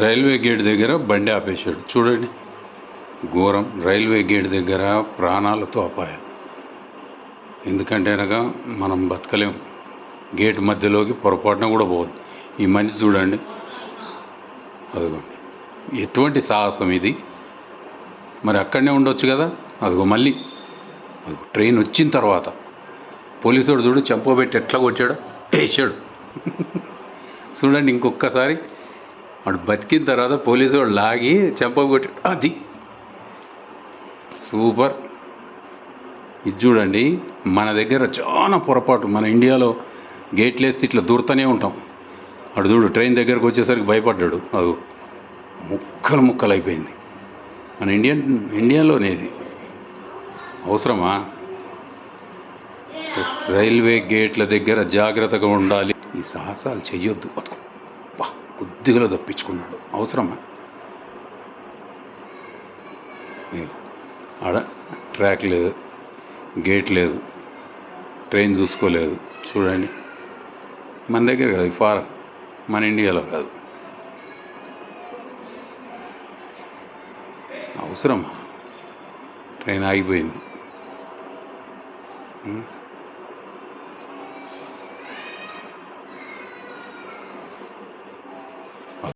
Railway gate దగ్గర బండి ఆపేశాడు చూడండి. ఘోరం. రైల్వే గేట్ దగ్గర ప్రాణాలతో అపాయం. ఎందుకంటే అనగా మనం బతకలేం. గేట్ మధ్యలోకి పొరపాటున కూడా పోవద్దు. ఈ మనిషి చూడండి, అదిగోండి. ఎటువంటి సాహసం ఇది! మరి అక్కడనే ఉండొచ్చు కదా. అదిగో మళ్ళీ అదిగో ట్రైన్ వచ్చిన తర్వాత పోలీసుడు చూడు చెంపబెట్టి ఎట్లా కొట్టాడో వేసాడు. చూడండి ఇంకొకసారి వాడు బతికిన తర్వాత పోలీసు వాడు లాగి చెంపగొట్టాడు. అది సూపర్. ఇది చూడండి, మన దగ్గర చాలా పొరపాటు. మన ఇండియాలో గేట్లు వేస్తే ఇట్లా దూరుతూనే ఉంటాం. అటు చూడు ట్రైన్ దగ్గరకు వచ్చేసరికి భయపడ్డాడు. అది ముక్కలు ముక్కలు అయిపోయింది. మన ఇండియాలోనే ఇది అవసరమా? రైల్వే గేట్ల దగ్గర జాగ్రత్తగా ఉండాలి. ఈ సాహసాలు చెయ్యొద్దు. బతుకు కొద్దిగా తప్పించుకున్నాడు. అవసరమా? ఆడ ట్రాక్ లేదు, గేట్ లేదు, ట్రైన్ చూసుకోలేదు. చూడండి, మన దగ్గర కాదు, ఫారెన్, మన ఇండియాలో కాదు. అవసరమా? ట్రైన్ ఆగిపోయింది.